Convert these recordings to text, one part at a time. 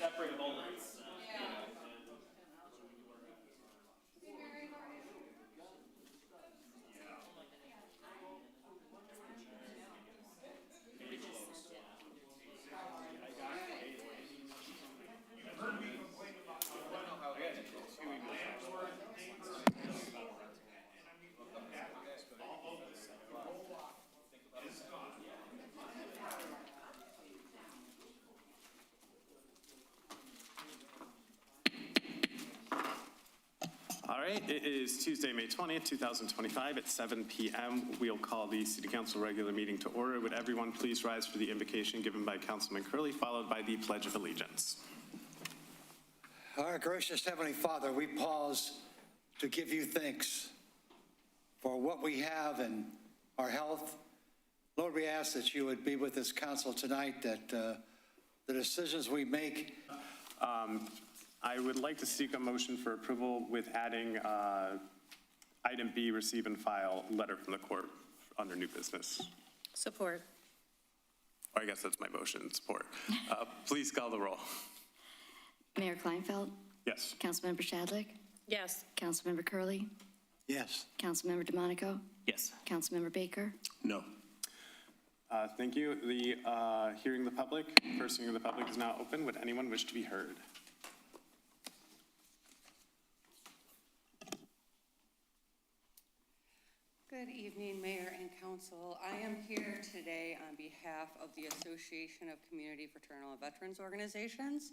separate bullets. All right, it is Tuesday, May 20th, 2025 at 7 p.m. We'll call the City Council regular meeting to order. Would everyone please rise for the invocation given by Councilman Curley, followed by the Pledge of Allegiance. Our gracious Heavenly Father, we pause to give you thanks for what we have and our health. Lord, we ask that you would be with this council tonight, that the decisions we make. I would like to seek a motion for approval with adding item B, receive and file letter from the court under new business. Support. Or I guess that's my motion, support. Please call the roll. Mayor Kleinfeld? Yes. Councilmember Shadlick? Yes. Councilmember Curley? Yes. Councilmember DeMonico? Yes. Councilmember Baker? No. Thank you. The hearing the public, first hearing of the public is now open. Would anyone wish to be heard? Good evening, Mayor and Council. I am here today on behalf of the Association of Community Fraternal and Veterans Organizations,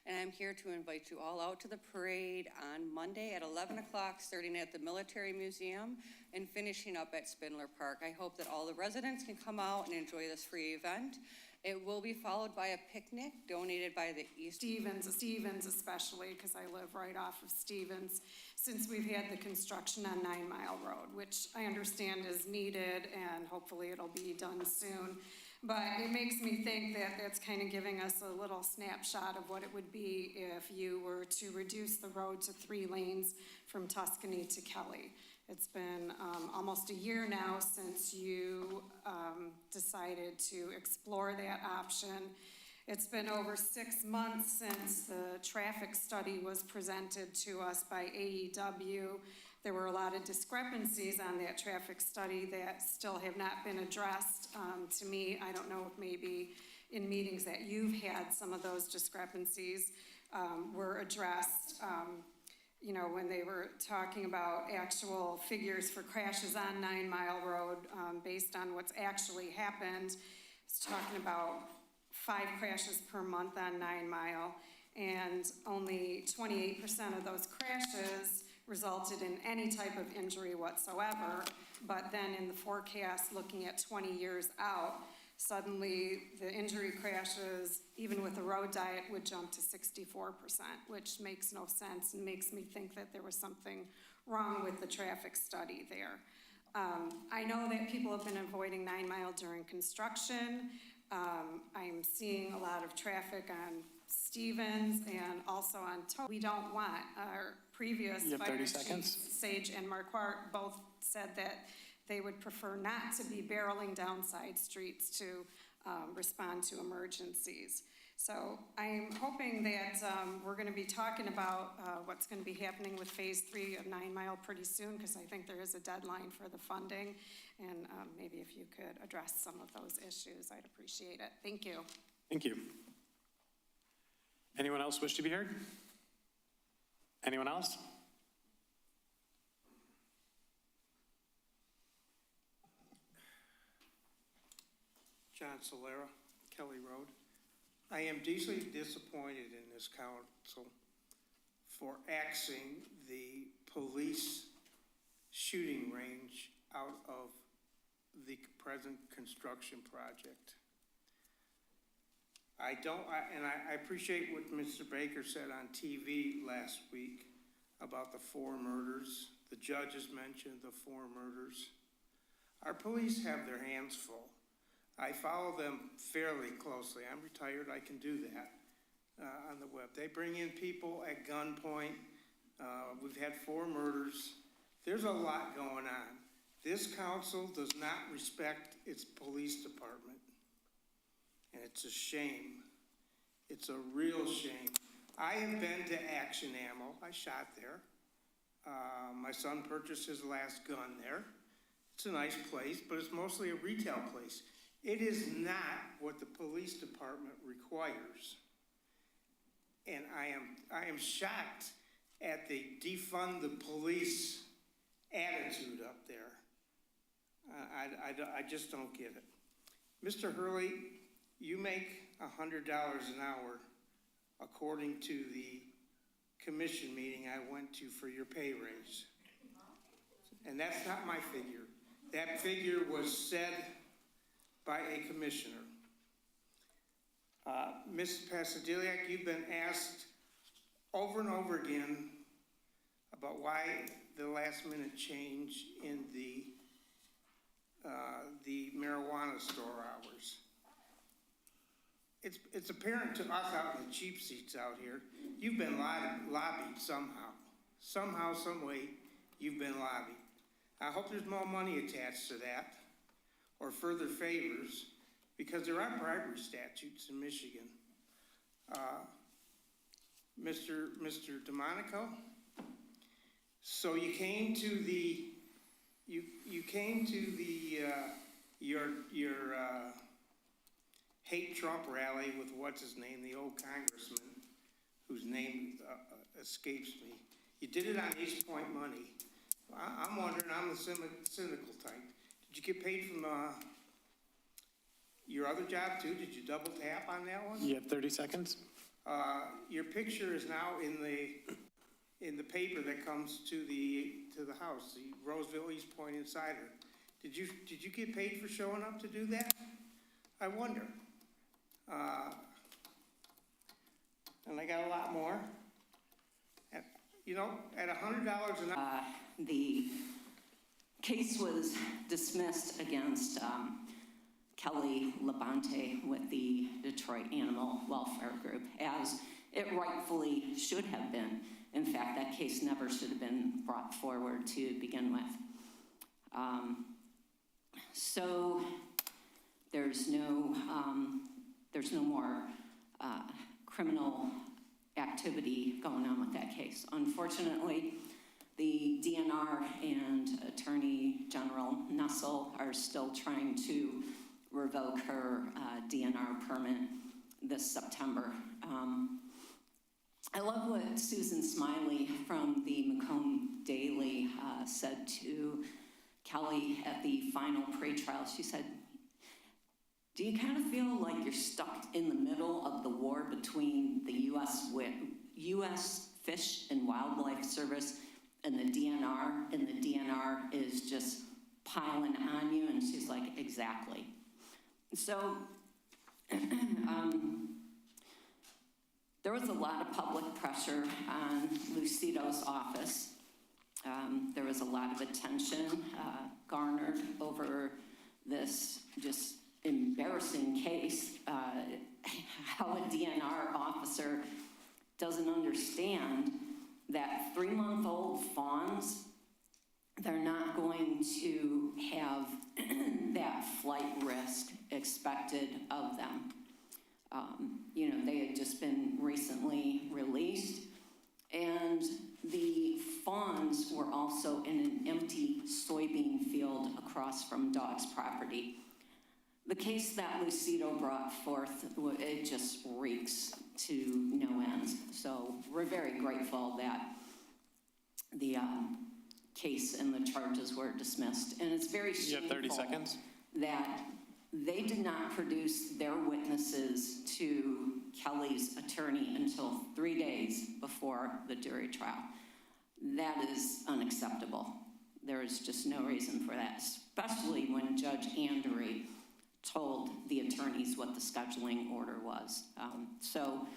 and I'm here to invite you all out to the parade on Monday at 11 o'clock, starting at the Military Museum and finishing up at Spindler Park. I hope that all the residents can come out and enjoy this free event. It will be followed by a picnic donated by the Stevens especially, because I live right off of Stevens, since we've had the construction on 9 Mile Road, which I understand is needed and hopefully it'll be done soon. But it makes me think that that's kind of giving us a little snapshot of what it would be if you were to reduce the road to 3 lanes from Tuscany to Kelly. It's been almost a year now since you decided to explore that option. It's been over 6 months since the traffic study was presented to us by AEW. There were a lot of discrepancies on that traffic study that still have not been addressed. To me, I don't know if maybe in meetings that you've had, some of those discrepancies were addressed. You know, when they were talking about actual figures for crashes on 9 Mile Road based on what's actually happened, it's talking about 5 crashes per month on 9 Mile, and only 28% of those crashes resulted in any type of injury whatsoever. But then in the forecast, looking at 20 years out, suddenly the injury crashes, even with the road diet, would jump to 64%, which makes no sense and makes me think that there was something wrong with the traffic study there. I know that people have been avoiding 9 Mile during construction. I'm seeing a lot of traffic on Stevens and also on We don't want. Our previous fire chiefs, Sage and Marquardt, both said that they would prefer not to be barreling down side streets to respond to emergencies. So I'm hoping that we're going to be talking about what's going to be happening with phase 3 of 9 Mile pretty soon, because I think there is a deadline for the funding. And maybe if you could address some of those issues, I'd appreciate it. Thank you. Thank you. Anyone else wish to be heard? Anyone else? John Solera, Kelly Road. I am deeply disappointed in this council for axing the police shooting range out of the present construction project. I appreciate what Mr. Baker said on TV last week about the 4 murders. The judges mentioned the 4 murders. Our police have their hands full. I follow them fairly closely. I'm retired, I can do that on the web. They bring in people at gunpoint. We've had 4 murders. There's a lot going on. This council does not respect its police department, and it's a shame. It's a real shame. I have been to Action Ammo. I shot there. My son purchased his last gun there. It's a nice place, but it's mostly a retail place. It is not what the police department requires. And I am shocked at the defund the police attitude up there. I just don't get it. Mr. Hurley, you make $100 an hour according to the commission meeting I went to for your pay raise. And that's not my figure. That figure was said by a commissioner. Ms. Pasadiliak, you've been asked over and over again about why the last minute change in the marijuana store hours. It's apparent to us out in the cheap seats out here, you've been lobbied somehow. Somehow, some way, you've been lobbied. I hope there's more money attached to that, or further favors, because there are bribery statutes in Michigan. Mr. DeMonico, so you came to the, your hate Trump rally with what's his name, the old congressman, whose name escapes me. You did it on Eastpointe money. I'm wondering, I'm the cynical type. Did you get paid from your other job too? Did you double tap on that one? You have 30 seconds? Your picture is now in the paper that comes to the house, the Roseville Eastpointe Insider. Did you get paid for showing up to do that? I wonder. And I got a lot more. At $100 an hour. The case was dismissed against Kelly Labonte with the Detroit Animal Welfare Group, as it rightfully should have been. In fact, that case never should have been brought forward to begin with. So there's no more criminal activity going on with that case. Unfortunately, the DNR and Attorney General Nussel are still trying to revoke her DNR permit this September. I love what Susan Smiley from the Macomb Daily said to Kelly at the final pretrial. She said, "Do you kind of feel like you're stuck in the middle of the war between the U.S. Fish and Wildlife Service and the DNR, and the DNR is just piling on you?" And she's like, "Exactly." So there was a lot of public pressure on Lucido's office. There was a lot of attention garnered over this just embarrassing case. How a DNR officer doesn't understand that 3-month-old fawns, they're not going to have that flight risk expected of them. They had just been recently released, and the fawns were also in an empty soybean field across from Dogg's property. The case that Lucido brought forth, it just reeks to no end. So we're very grateful that the case and the charges were dismissed. And it's very shameful. You have 30 seconds. That they did not produce their witnesses to Kelly's attorney until 3 days before the jury trial. That is unacceptable. There is just no reason for that, especially when Judge Andery told the attorneys what the scheduling order was. So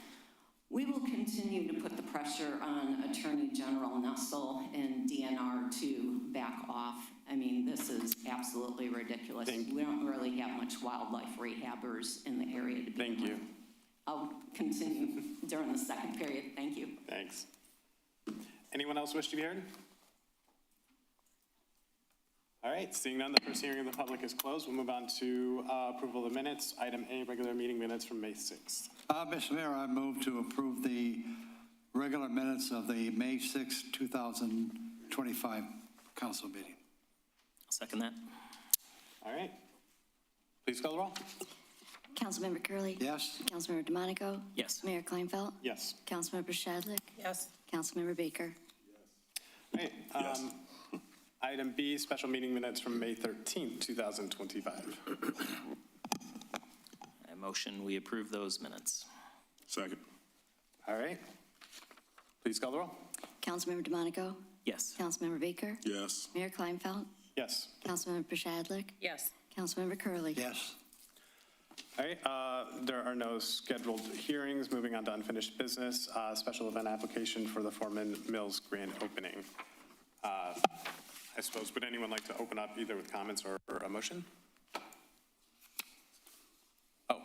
we will continue to put the pressure on Attorney General Nussel and DNR to back off. I mean, this is absolutely ridiculous. We don't really have much wildlife rehabbers in the area to begin with. Thank you. I'll continue during the second period. Thank you. Thanks. Anyone else wish to be heard? All right, seeing none, the first hearing of the public is closed. We'll move on to approval of the minutes. Item A, regular meeting minutes from May 6th. Mr. Mayor, I move to approve the regular minutes of the May 6, 2025 council meeting. Second that. All right, please call the roll. Councilmember Curley, Yes? Councilmember DeMonico? Yes. Mayor Kleinfeld? Yes. Councilmember Shadlick? Yes. Councilmember Baker? All right, item B, special meeting minutes from May 13th, 2025. I motion we approve those minutes. Second. All right, please call the roll. Councilmember DeMonico? Yes. Councilmember Baker? Yes. Mayor Kleinfeld? Yes. Councilmember Shadlick? Yes. Councilmember Curley? Yes. All right, there are no scheduled hearings. Moving on to unfinished business, special event application for the Foreman Mills grand opening. I suppose, would anyone like to open up either with comments or a motion? Oh,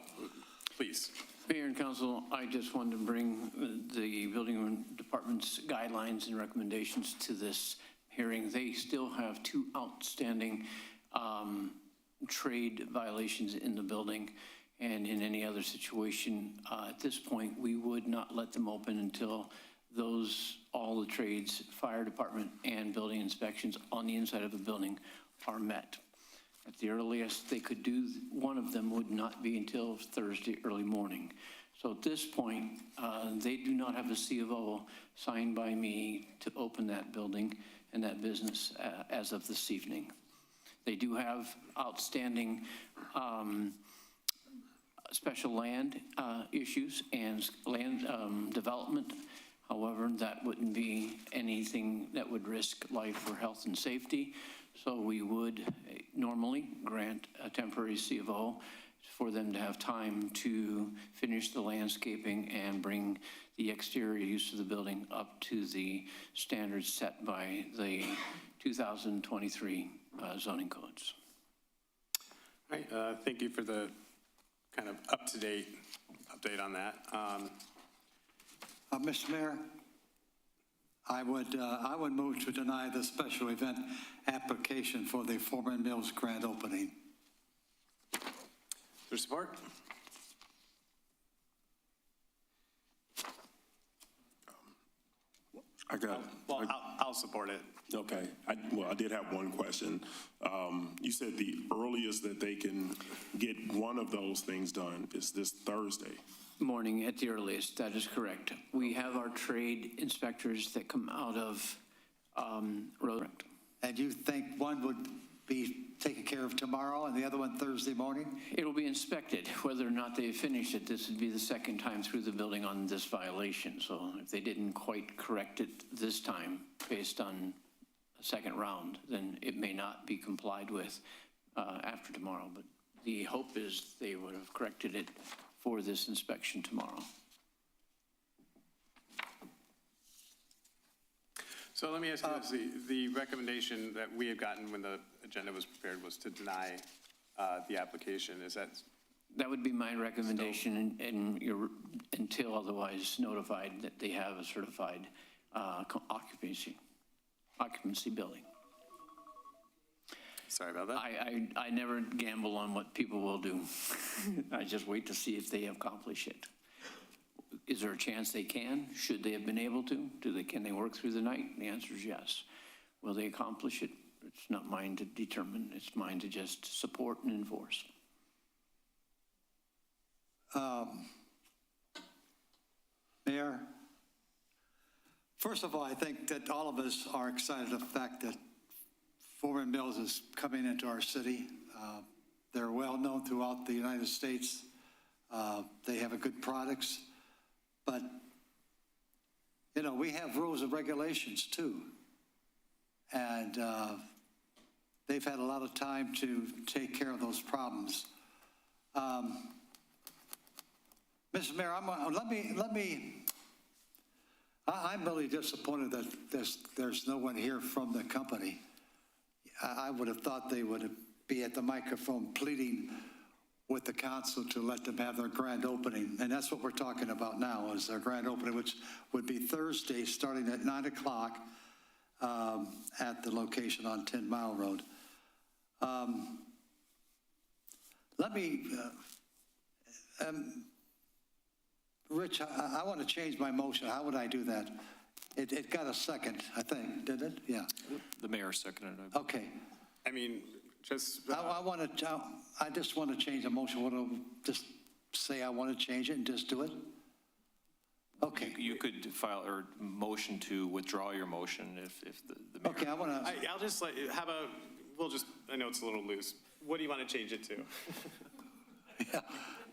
please. Mayor and council, I just wanted to bring the building department's guidelines and recommendations to this hearing. They still have two outstanding trade violations in the building, and in any other situation, at this point, we would not let them open until all the trades, fire department and building inspections on the inside of the building are met. At the earliest they could do, one of them would not be until Thursday early morning. So at this point, they do not have a C of O signed by me to open that building and that business as of this evening. They do have outstanding special land issues and land development. However, that wouldn't be anything that would risk life or health and safety. So we would normally grant a temporary C of O for them to have time to finish the landscaping and bring the exterior use of the building up to the standards set by the 2023 zoning codes. All right, thank you for the kind of up-to-date update on that. Mr. Mayor, I would move to deny the special event application for the Foreman Mills grand opening. Is there support? Well, I'll support it. Okay. I did have one question. You said the earliest that they can get one of those things done is this Thursday. Morning at the earliest, that is correct. We have our trade inspectors that come out of road. And you think one would be taken care of tomorrow and the other one Thursday morning? It'll be inspected, whether or not they finish it. This would be the second time through the building on this violation. So if they didn't quite correct it this time based on a second round, then it may not be complied with after tomorrow. But the hope is they would have corrected it for this inspection tomorrow. So let me ask you this, the recommendation that we had gotten when the agenda was prepared was to deny the application. Is that? That would be my recommendation, and you're, until otherwise notified that they have a certified occupancy building. Sorry about that. I never gamble on what people will do. I just wait to see if they accomplish it. Is there a chance they can? Should they have been able to? Can they work through the night? The answer is yes. Will they accomplish it? It's not mine to determine. It's mine to just support and enforce. Mayor, first of all, I think that all of us are excited at the fact that Foreman Mills is coming into our city. They're well known throughout the United States. They have a good products, but you know, we have rules and regulations too. And they've had a lot of time to take care of those problems. Mr. Mayor, I'm really disappointed that there's no one here from the company. I would have thought they would be at the microphone pleading with the council to let them have their grand opening. And that's what we're talking about now, is their grand opening, which would be Thursday, starting at 9 o'clock at the location on 10 Mile Road. Let me, Rich, I want to change my motion. How would I do that? It got a second, I think, did it? Yeah, The mayor seconded it. okay. I mean, just, I just want to change the motion. Want to just say I want to change it and just do it? Okay. You could file or motion to withdraw your motion if the mayor. Okay, I want to, I'll just let you, how about, I know it's a little loose. What do you want to change it to? yeah,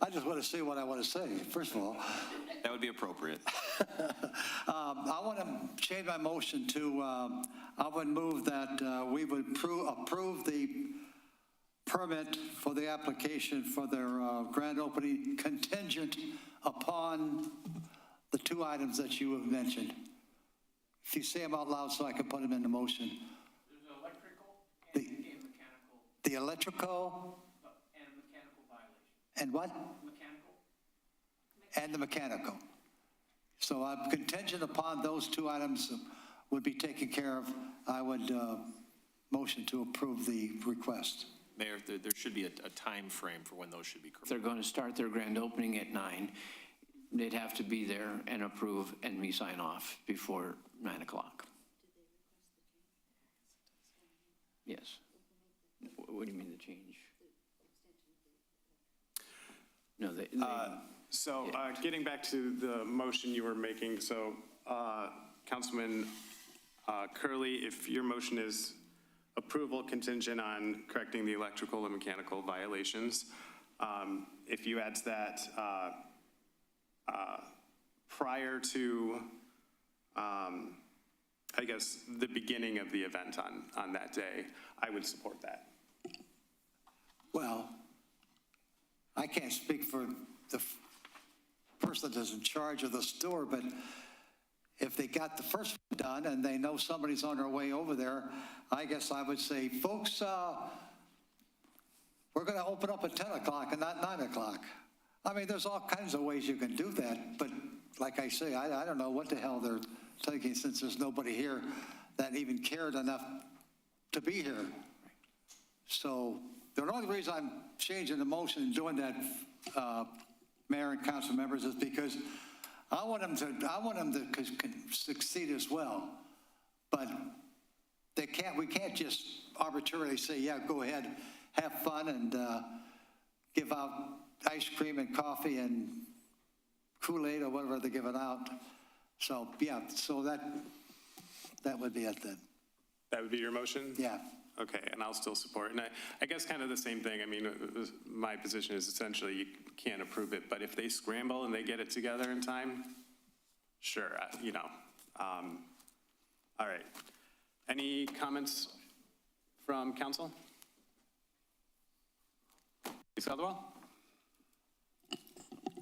I just want to say what I want to say, first of all. That would be appropriate. I want to change my motion to, I would move that we would approve the permit for the application for their grand opening contingent upon the two items that you have mentioned. If you say them out loud so I can put them in the motion. There's an electrical and a mechanical, The electrical and a mechanical violation. and what? Mechanical? And the mechanical. So I'm contingent upon those two items would be taken care of. I would motion to approve the request. Mayor, there should be a time frame for when those should be If they're correct. going to start their grand opening at 9, they'd have to be there and approve and me sign off before 9 o'clock. Yes. What do you mean the change? No, they So getting back to the motion you were making, so Councilman Curley, if your motion is approval contingent on correcting the electrical and mechanical violations, if you add to that prior to, I guess, the beginning of the event on that day, I would support that. Well, I can't speak for the person that's in charge of the store, but if they got the first one done and they know somebody's on their way over there, I guess I would say, folks, we're going to open up at 10 o'clock and not 9 o'clock. I mean, there's all kinds of ways you can do that, but like I say, I don't know what the hell they're thinking since there's nobody here that even cared enough to be here. So the only reason I'm changing the motion and doing that, Mayor and council members, is because I want them to succeed as well. But we can't just arbitrarily say, yeah, go ahead, have fun and give out ice cream and coffee and Kool-Aid or whatever they're giving out. So, yeah, so that would be it then. That would be your motion? Yeah. Okay, and I'll still support. And I guess kind of the same thing. I mean, my position is essentially you can't approve it, but if they scramble and they get it together in time, sure, all right. Any comments from council? Please call the roll.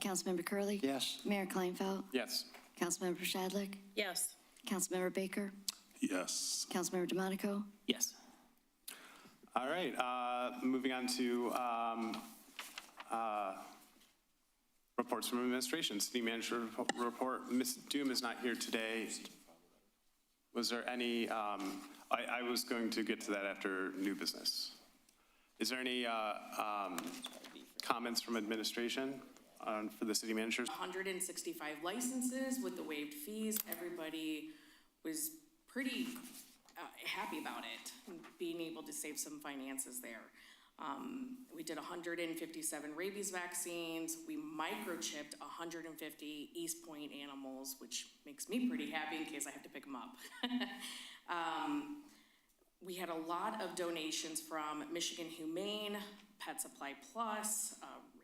Councilmember Curley? Yes. Mayor Kleinfeld? Yes. Councilmember Shadlick? Yes. Councilmember Baker? Yes. Councilmember DeMonico? Yes. All right, moving on to reports from administration. City manager report. Ms. Doom is not here today. Was there any, I was going to get to that after new business. Is there any comments from administration for the city managers? 165 licenses with the waived fees. Everybody was pretty happy about it, being able to save some finances there. We did 157 rabies vaccines. We microchipped 150 Eastpointe animals, which makes me pretty happy in case I have to pick them up. We had a lot of donations from Michigan Humane, Pet Supply Plus,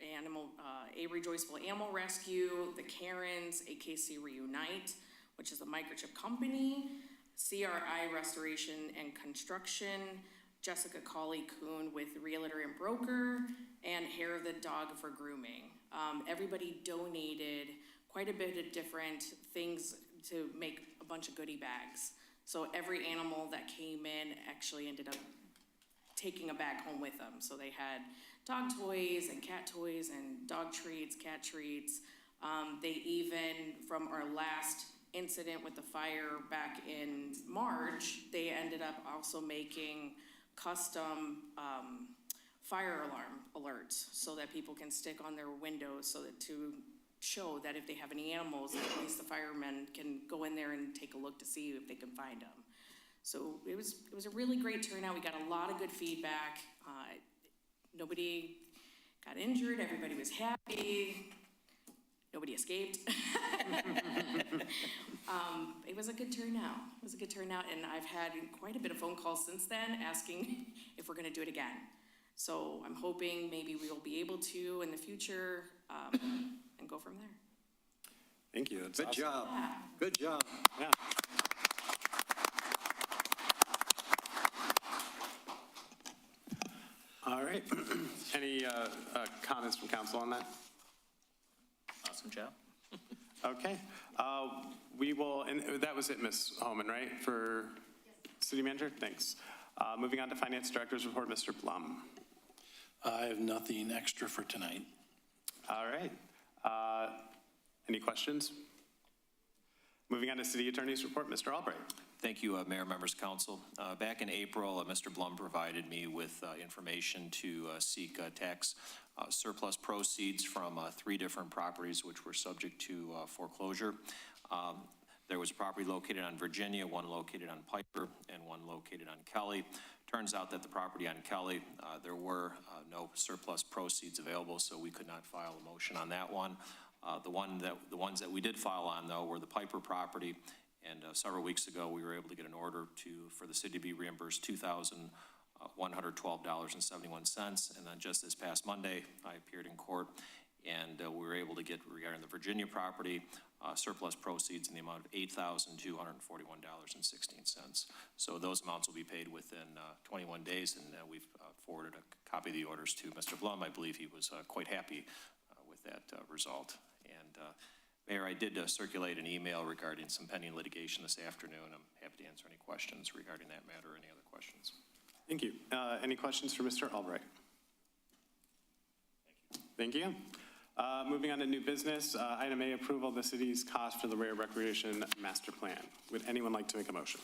A Rejoiceful Animal Rescue, the Karens, AKC Reunite, which is a microchip company, CRI Restoration and Construction, Jessica Cawley-Coon with Realtor and Broker, and Hair of the Dog for Grooming. Everybody donated quite a bit of different things to make a bunch of goodie bags. So every animal that came in actually ended up taking a bag home with them. So they had dog toys and cat toys and dog treats, cat treats. They even, from our last incident with the fire back in March, they ended up also making custom fire alarm alerts so that people can stick on their windows so that to show that if they have any animals, at least the firemen can go in there and take a look to see if they can find them. So it was a really great turnout. We got a lot of good feedback. Nobody got injured. Everybody was happy. Nobody escaped. It was a good turnout. It was a good turnout, and I've had quite a bit of phone calls since then asking if we're going to do it again. So I'm hoping maybe we will be able to in the future and go from there. Thank you. That's Good awesome. job. Yeah. Good job. Yeah. All right. Any comments from council on that? Awesome job. Okay. We will, and that was it, Ms. Holman, right, for city manager? Thanks. Moving on to finance director's report, Mr. Blum. I have nothing extra for tonight. All right. Any questions? Moving on to city attorney's report, Mr. Albright. Thank you, Mayor, members, council. Back in April, Mr. Blum provided me with information to seek tax surplus proceeds from 3 different properties which were subject to foreclosure. There was a property located on Virginia, one located on Piper, and one located on Kelly. Turns out that the property on Kelly, there were no surplus proceeds available, so we could not file a motion on that one. The ones that we did file on, though, were the Piper property, and several weeks ago, we were able to get an order for the city to be reimbursed $2,112.71, and then just this past Monday, I appeared in court, and we were able to get, regarding the Virginia property, surplus proceeds in the amount of $8,241.16. So those amounts will be paid within 21 days, and we've forwarded a copy of the orders to Mr. Blum. I believe he was quite happy with that result. And Mayor, I did circulate an email regarding some pending litigation this afternoon. I'm happy to answer any questions regarding that matter or any other questions. Thank you. Any questions for Mr. Albright? Thank you. Moving on to new business, item A, approval of the city's cost for the Rare Recreation Master Plan. Would anyone like to make a motion?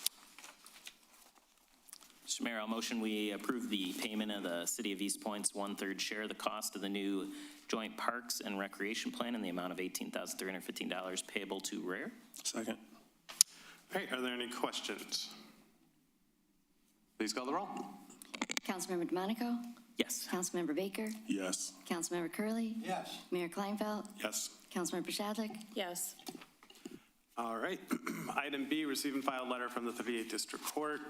Mr. Mayor, I'll motion we approve the payment of the City of Eastpointe's 1/3 share of the cost of the new Joint Parks and Recreation Plan in the amount of $18,315 payable to Rare. Second. All right, are there any questions? Please call the roll. Councilmember DeMonico? Yes. Councilmember Baker? Yes. Councilmember Curley, Yes. Mayor Kleinfeld? Yes. Councilmember Shadlick? Yes. All right. Item B, receive and file letter from the 38th District Court.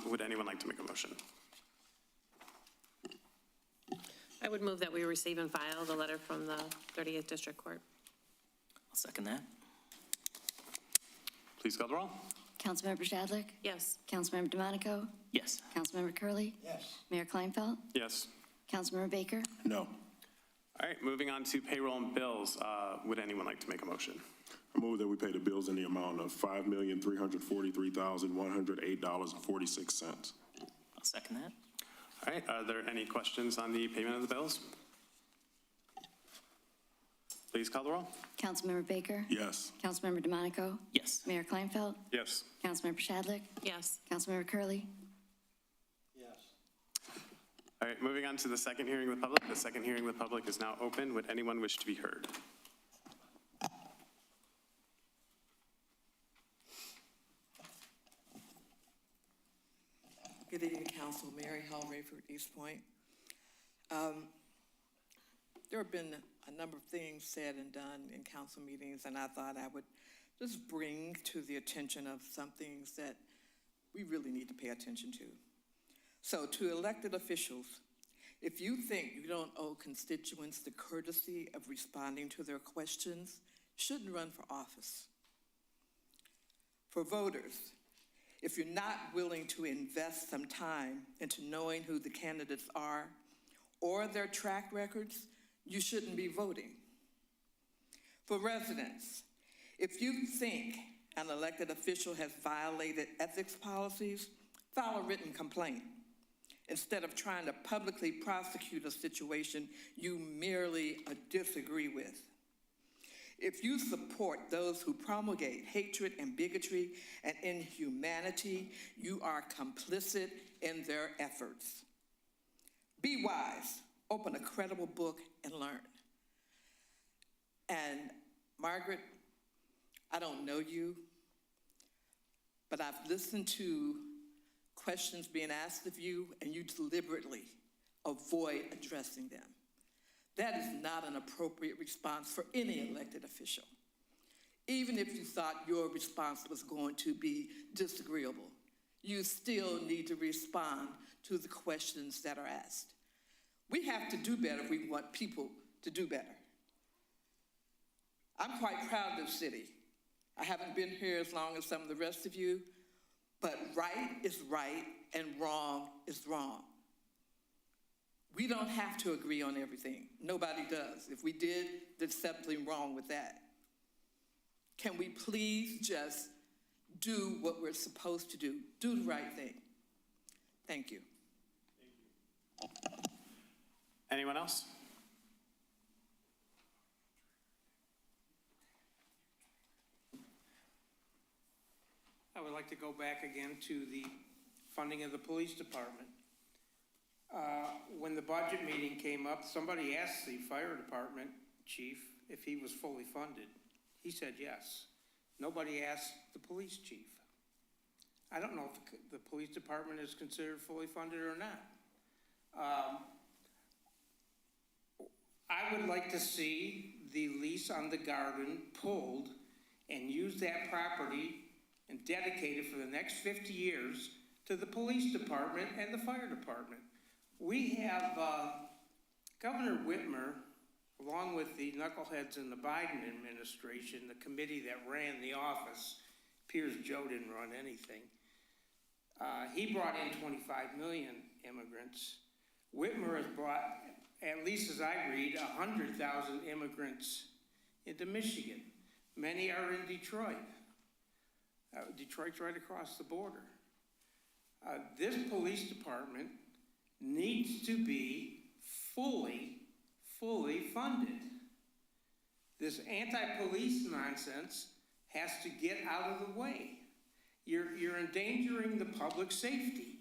Would anyone like to make a motion? I would move that we receive and file the letter from the 38th District Court. I'll second that. Please call the roll. Councilmember Shadlick? Yes. Councilmember DeMonico? Yes. Councilmember Curley, Yes. Mayor Kleinfeld? Yes. Councilmember Baker? No. All right, moving on to payroll and bills. Would anyone like to make a motion? I move that we pay the bills in the amount of $5,343,108.46. I'll second that. All right, are there any questions on the payment of the bills? Please call the roll. Councilmember Baker? Yes. Councilmember DeMonico? Yes. Mayor Kleinfeld? Yes. Councilmember Shadlick? Yes. Councilmember Curley, Yes. All right, moving on to the second hearing of the public. The second hearing of the public is now open. Would anyone wish to be heard? Good evening, Council. Mary Hall, Rayford, Eastpointe. There have been a number of things said and done in council meetings, and I thought I would just bring to the attention of some things that we really need to pay attention to. So to elected officials, if you think you don't owe constituents the courtesy of responding to their questions, you shouldn't run for office. For voters, if you're not willing to invest some time into knowing who the candidates are or their track records, you shouldn't be voting. For residents, if you think an elected official has violated ethics policies, file a written complaint instead of trying to publicly prosecute a situation you merely disagree with. If you support those who promulgate hatred and bigotry and inhumanity, you are complicit in their efforts. Be wise, open a credible book and learn. And Margaret, I don't know you, but I've listened to questions being asked of you, and you deliberately avoid addressing them. That is not an appropriate response for any elected official. Even if you thought your response was going to be disagreeable, you still need to respond to the questions that are asked. We have to do better if we want people to do better. I'm quite proud of this city. I haven't been here as long as some of the rest of you, but right is right and wrong is wrong. We don't have to agree on everything. Nobody does. If we did, there's something wrong with that. Can we please just do what we're supposed to do? Do the right thing. Thank you. Anyone else? I would like to go back again to the funding of the police department. When the budget meeting came up, somebody asked the fire department chief if he was fully funded. He said yes. Nobody asked the police chief. I don't know if the police department is considered fully funded or not. I would like to see the lease on the garden pulled and use that property and dedicate it for the next 50 years to the police department and the fire department. We have Governor Whitmer, along with the knuckleheads in the Biden administration, the committee that ran the office. Piers Joe didn't run anything. He brought in 25 million immigrants. Whitmer has brought, at least as I read, 100,000 immigrants into Michigan. Many are in Detroit. Detroit's right across the border. This police department needs to be fully funded. This anti-police nonsense has to get out of the way. You're endangering the public safety,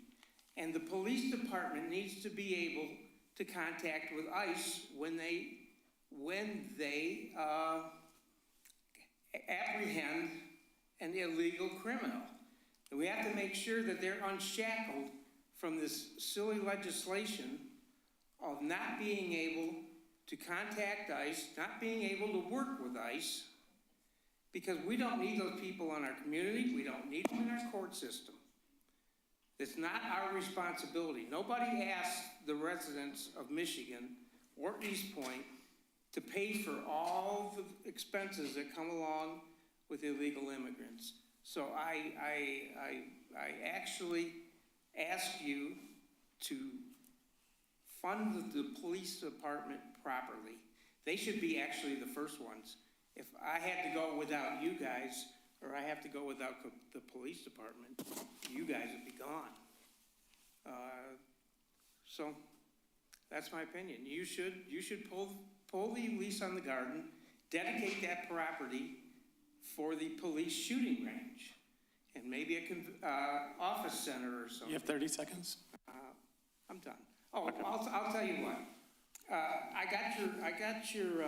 and the police department needs to be able to contact with ICE when they apprehend an illegal criminal. And we have to make sure that they're unshackled from this silly legislation of not being able to contact ICE, not being able to work with ICE, because we don't need those people in our community, we don't need them in our court system. It's not our responsibility. Nobody asked the residents of Michigan or Eastpointe to pay for all the expenses that come along with illegal immigrants. So I actually ask you to fund the police department properly. They should be actually the first ones. If I had to go without you guys, or I have to go without the police department, you guys would be gone. So that's my opinion. You should pull the lease on the garden, dedicate that property for the police shooting range, and maybe a office center or something. You have 30 seconds. I'm done. Oh, I'll tell you what. I got your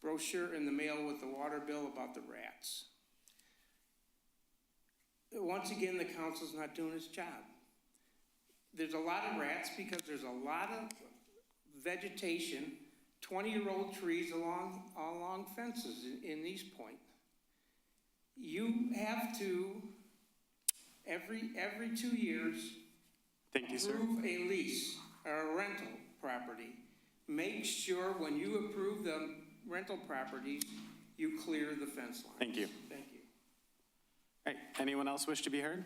brochure in the mail with the water bill about the rats. Once again, the council's not doing its job. There's a lot of rats because there's a lot of vegetation, 20-year-old trees along fences in Eastpointe. You have to, every 2 years, Thank you, sir. approve a lease or a rental property. Make sure when you approve the rental properties, you clear the fence line. Thank you. Thank you. All right, anyone else wish to be heard?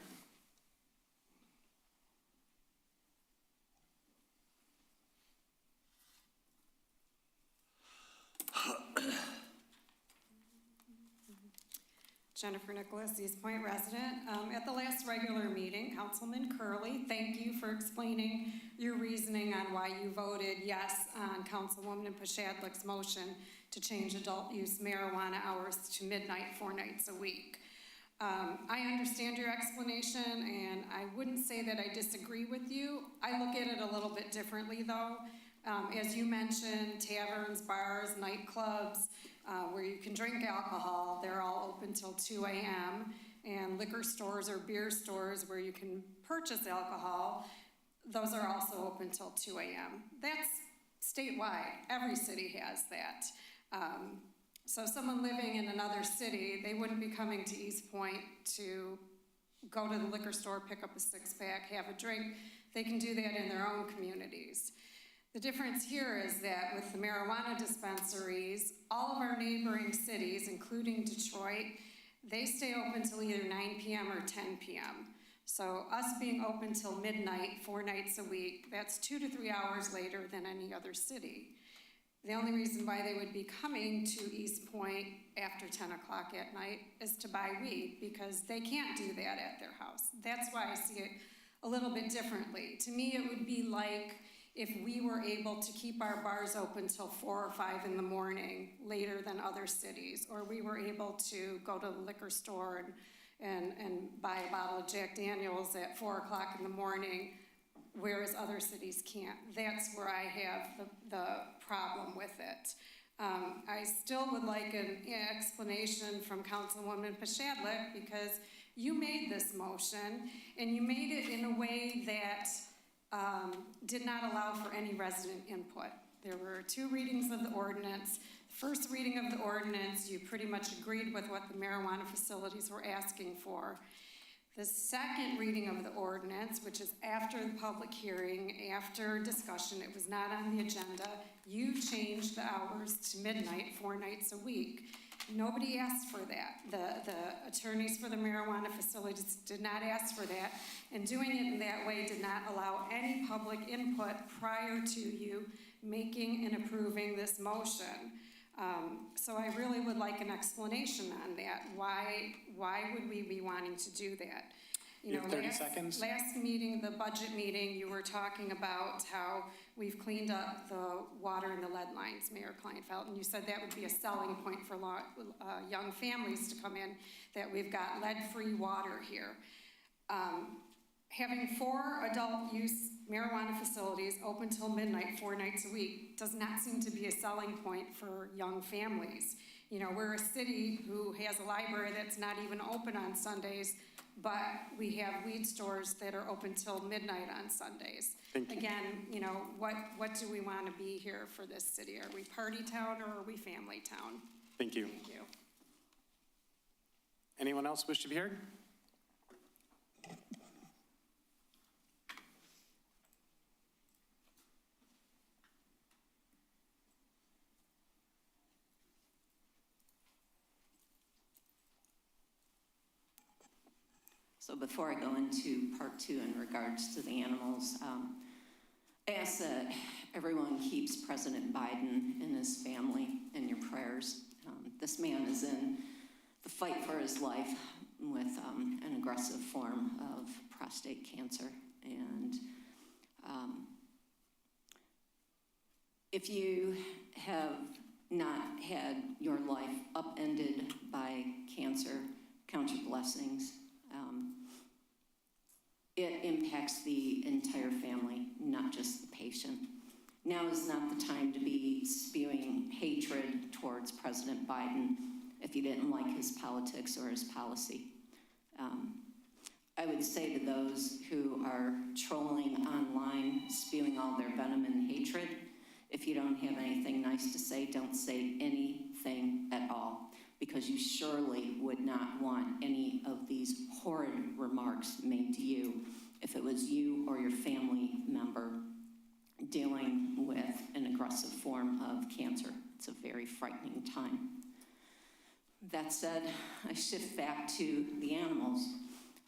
Jennifer Nicholas, Eastpointe resident. At the last regular meeting, Councilman Curley, thank you for explaining your reasoning on why you voted yes on Councilwoman Pashadlik's motion to change adult use marijuana hours to midnight 4 nights a week. I understand your explanation, and I wouldn't say that I disagree with you. I look at it a little bit differently, though. As you mentioned, taverns, bars, nightclubs, where you can drink alcohol, they're all open till 2 a.m., and liquor stores or beer stores where you can purchase alcohol, those are also open till 2 a.m. That's statewide. Every city has that. So someone living in another city, they wouldn't be coming to Eastpointe to go to the liquor store, pick up a six-pack, have a drink. They can do that in their own communities. The difference here is that with the marijuana dispensaries, all of our neighboring cities, including Detroit, they stay open till either 9 p.m. or 10 p.m. So us being open till midnight, 4 nights a week, that's 2 to 3 hours later than any other city. The only reason why they would be coming to Eastpointe after 10 o'clock at night is to buy weed, because they can't do that at their house. That's why I see it a little bit differently. To me, it would be like if we were able to keep our bars open till 4 or 5 in the morning later than other cities, or we were able to go to the liquor store and buy a bottle of Jack Daniels at 4 o'clock in the morning, whereas other cities can't. That's where I have the problem with it. I still would like an explanation from Councilwoman Pashadlik, because you made this motion, and you made it in a way that did not allow for any resident input. There were 2 readings of the ordinance. First reading of the ordinance, you pretty much agreed with what the marijuana facilities were asking for. The second reading of the ordinance, which is after the public hearing, after discussion, it was not on the agenda, you changed the hours to midnight, 4 nights a week. Nobody asked for that. The attorneys for the marijuana facilities did not ask for that, and doing it in that way did not allow any public input prior to you making and approving this motion. So I really would like an explanation on that. Why would we be wanting to do that? You have 30 seconds. Last meeting, the budget meeting, you were talking about how we've cleaned up the water and the lead lines, Mayor Kleinfeld, and you said that would be a selling point for young families to come in, that we've got lead-free water here. Having 4 adult use marijuana facilities open till midnight, 4 nights a week, does not seem to be a selling point for young families. You know, we're a city who has a library that's not even open on Sundays, but we have weed stores that are open till midnight on Sundays. Thank you. Again, you know, what do we want to be here for this city? Are we party town, or are we family town? Thank you. Thank you. Anyone else wish to be heard? So before I go into part 2 in regards to the animals, I ask that everyone keeps President Biden and his family in your prayers. This man is in the fight for his life with an aggressive form of prostate cancer. And if you have not had your life upended by cancer, count your blessings. It impacts the entire family, not just the patient. Now is not the time to be spewing hatred towards President Biden if you didn't like his politics or his policy. I would say to those who are trolling online, spewing all their venom and hatred, if you don't have anything nice to say, don't say anything at all, because you surely would not want any of these horrid remarks made to you if it was you or your family member dealing with an aggressive form of cancer. It's a very frightening time. That said, I shift back to the animals.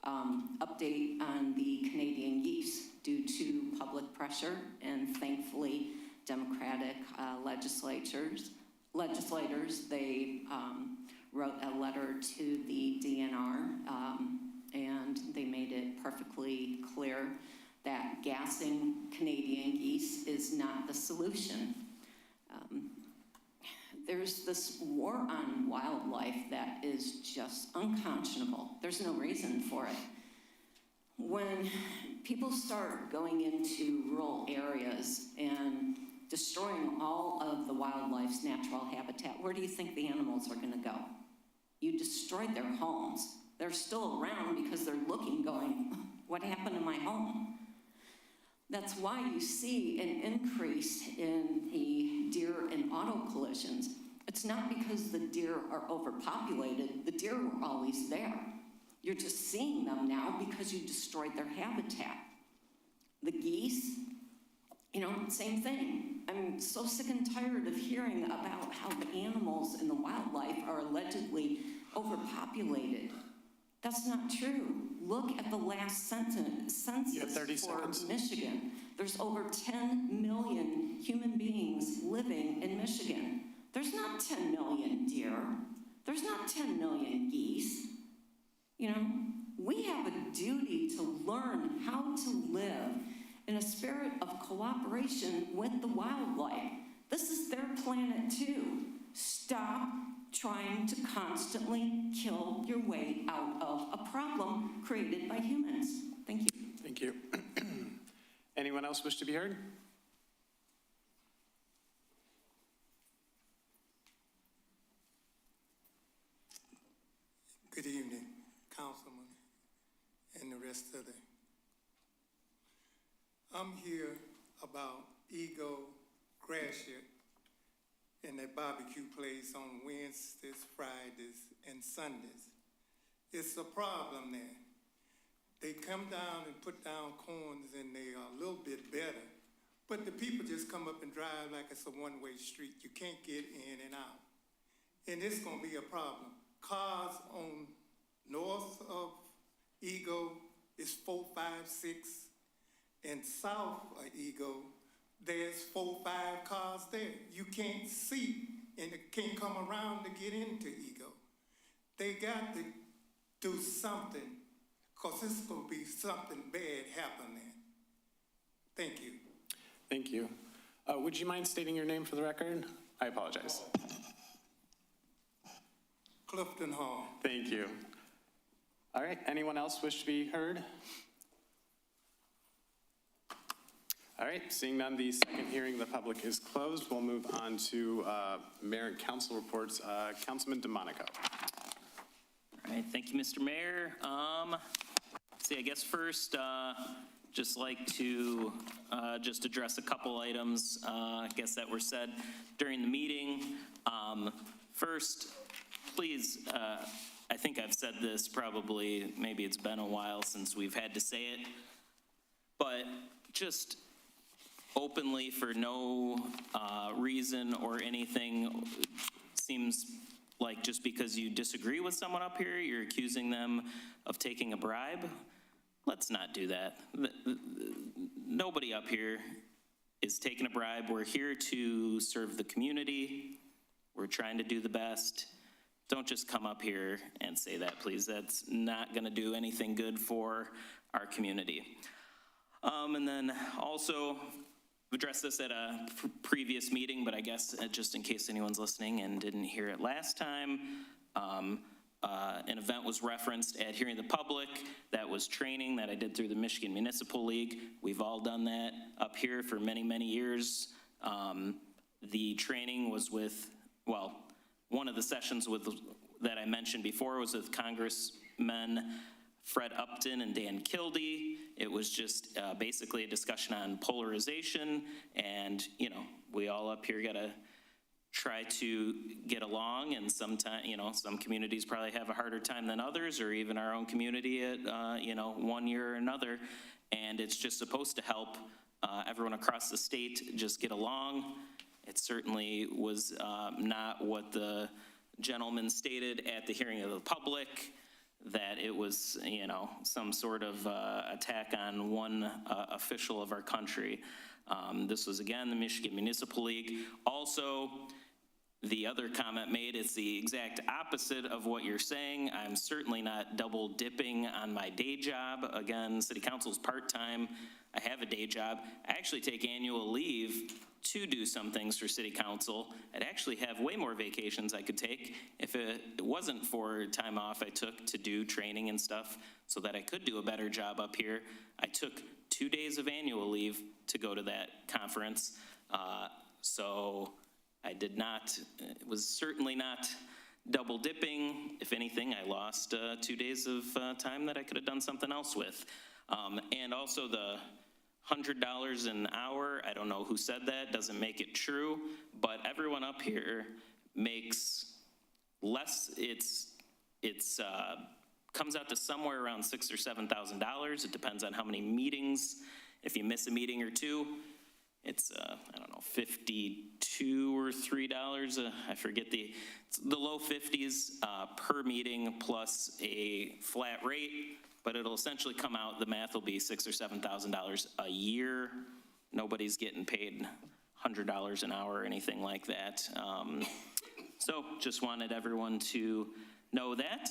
Update on the Canadian geese. Due to public pressure and thankfully Democratic legislators, they wrote a letter to the DNR, and they made it perfectly clear that gassing Canadian geese is not the solution. there's this war on wildlife that is just unconscionable. There's no reason for it. When people start going into rural areas and destroying all of the wildlife's natural habitat, where do you think the animals are going to go? You destroyed their homes. They're still around because they're looking, going, what happened to my home? That's why you see an increase in the deer and auto collisions. It's not because the deer are overpopulated. The deer were always there. You're just seeing them now because you destroyed their habitat. The geese, same thing. I'm so sick and tired of hearing about how the animals and the wildlife are allegedly overpopulated. That's not true. Look at the last census You have 30 for seconds. Michigan. There's over 10 million human beings living in Michigan. There's not 10 million deer. There's not 10 million geese. We have a duty to learn how to live in a spirit of cooperation with the wildlife. This is their planet too. Stop trying to constantly kill your way out of a problem created by humans. Thank you. Thank you. Anyone else wish to be heard? Good evening, Councilman, and the rest of the. I'm here about Ego Gratiot and their barbecue place on Wednesdays, Fridays, and Sundays. It's a problem there. They come down and put down corns and they are a little bit better, but the people just come up and drive like it's a one-way street. You can't get in and out. And it's gonna be a problem. Cars on north of Ego is 4, 5, 6, and south of Ego, there's 4, 5 cars there. You can't see and it can't come around to get into Ego. They got to do something, because it's going to be something bad happening. Thank you. Thank you. Would you mind stating your name for the record? I apologize. Clifton Hall. Thank you. All right, anyone else wish to be heard? All right, seeing none, the second hearing of the public is closed. We'll move on to mayor and council reports. Councilman DeMonico. All right, thank you, Mr. Mayor. I guess first, just like to just address a couple items, I guess that were said during the meeting. First, please, I think I've said this probably, maybe it's been a while since we've had to say it, but just openly for no reason or anything, seems like just because you disagree with someone up here, you're accusing them of taking a bribe. Let's not do that. Nobody up here is taking a bribe. We're here to serve the community. We're trying to do the best. Don't just come up here and say that, please. That's not gonna do anything good for our community. And then also, addressed this at a previous meeting, but I guess just in case anyone's listening and didn't hear it last time, an event was referenced at Hearing the Public. That was training that I did through the Michigan Municipal League. We've all done that up here for many, many years. The training was with, well, one of the sessions that I mentioned before was with Congressmen Fred Upton and Dan Kildee. It was just basically a discussion on polarization, and we all up here gotta try to get along, and sometimes, some communities probably have a harder time than others, or even our own community at, one year or another, and it's just supposed to help everyone across the state just get along. It certainly was not what the gentleman stated at the hearing of the public, that it was, some sort of attack on one official of our country. This was, again, the Michigan Municipal League. Also, the other comment made, it's the exact opposite of what you're saying. I'm certainly not double dipping on my day job. Again, city council's part-time. I have a day job. I actually take annual leave to do some things for city council. I'd actually have way more vacations I could take if it wasn't for time off I took to do training and stuff so that I could do a better job up here. I took 2 days of annual leave to go to that conference. So I did not, it was certainly not double dipping. If anything, I lost 2 days of time that I could have done something else with. And also the $100 an hour, I don't know who said that, doesn't make it true, but everyone up here makes less. It's comes out to somewhere around $6,000 or $7,000. It depends on how many meetings. If you miss a meeting or two, it's, I don't know, $52 or $3. I forget it's the low 50s per meeting plus a flat rate, but it'll essentially come out, the math will be $6,000 or $7,000 a year. Nobody's getting paid $100 an hour or anything like that. So just wanted everyone to know that.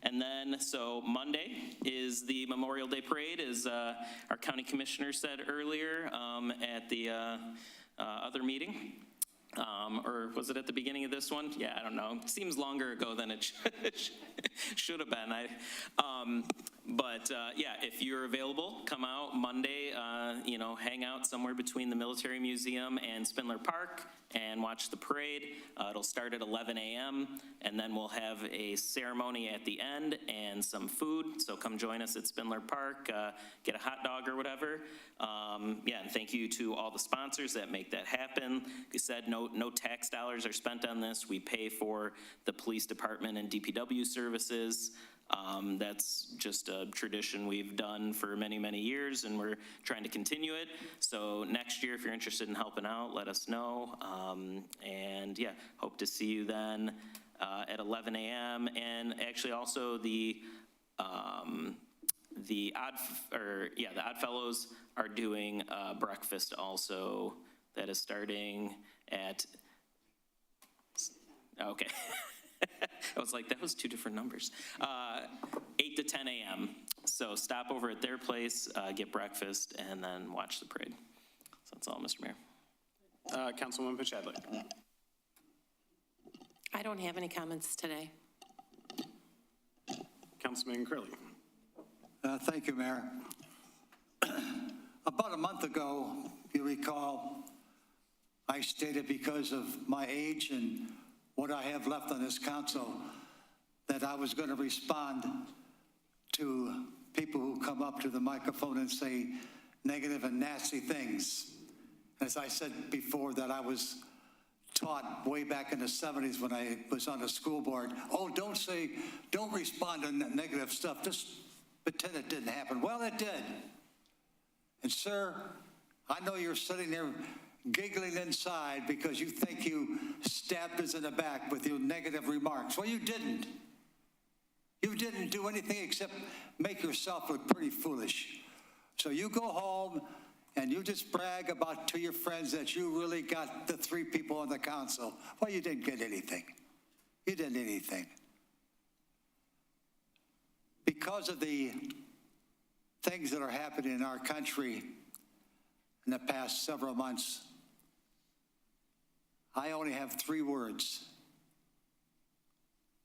And then, so Monday is the Memorial Day Parade, as our county commissioner said earlier at the other meeting. Or was it at the beginning of this one? Yeah, I don't know. It seems longer ago than it should have been. But yeah, if you're available, come out Monday, hang out somewhere between the Military Museum and Spindler Park and watch the parade. It'll start at 11 a.m. and then we'll have a ceremony at the end and some food. So come join us at Spindler Park, get a hot dog or whatever. Yeah, and thank you to all the sponsors that make that happen. Like I said, no tax dollars are spent on this. We pay for the police department and DPW services. That's just a tradition we've done for many, many years, and we're trying to continue it. So next year, if you're interested in helping out, let us know. And yeah, hope to see you then at 11 a.m. And actually also the Oddfellows are doing breakfast also. That is starting at, okay. I was like, that was two different numbers. 8 to 10 a.m. So stop over at their place, get breakfast, and then watch the parade. So that's all, Mr. Mayor. Councilwoman Pachadlik. I don't have any comments today. Councilman Curley. Thank you, Mayor. About a month ago, you recall, I stated because of my age and what I have left on this council, that I was going to respond to people who come up to the microphone and say negative and nasty things. As I said before, that I was taught way back in the 70s when I was on the school board, oh, don't respond to negative stuff, just pretend it didn't happen. Well, it did. And sir, I know you're sitting there giggling inside because you think you stabbed us in the back with your negative remarks. Well, you didn't. You didn't do anything except make yourself look pretty foolish. So you go home and you just brag about to your friends that you really got the 3 people on the council. Well, you didn't get anything. You didn't anything. Because of the things that are happening in our country in the past several months, I only have 3 words.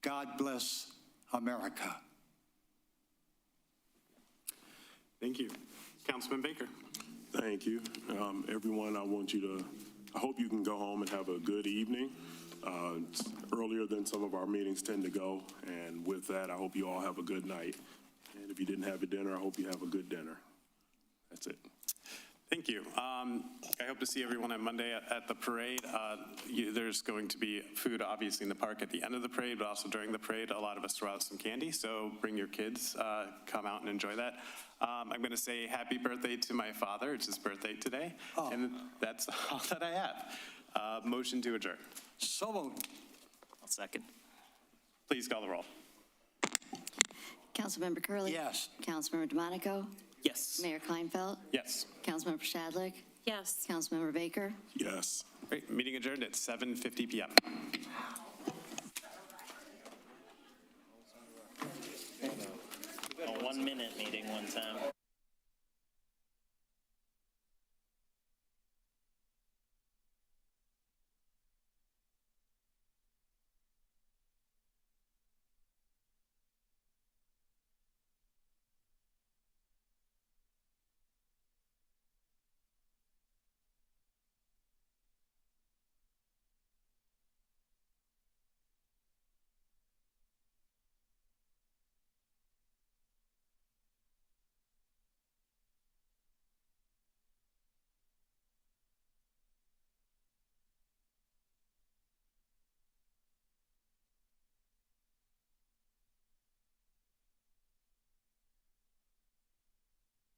God bless America. Thank you. Councilman Baker. Thank you. Everyone, I hope you can go home and have a good evening. It's earlier than some of our meetings tend to go. And with that, I hope you all have a good night. And if you didn't have a dinner, I hope you have a good dinner. That's it. Thank you. I hope to see everyone on Monday at the parade. There's going to be food, obviously, in the park at the end of the parade, but also during the parade, a lot of us throw out some candy, so bring your kids, come out and enjoy that. I'm going to say happy birthday to my father. It's his birthday today, and that's all that I have. Motion to adjourn. So moved. I'll second. Please call the roll. Councilmember Curley? Yes. Councilmember DeMonico? Yes. Mayor Kleinfeld? Yes. Councilmember Shadlick? Yes. Councilmember Baker? Yes. Great, meeting adjourned at 7:50 PM. A 1-minute meeting one time.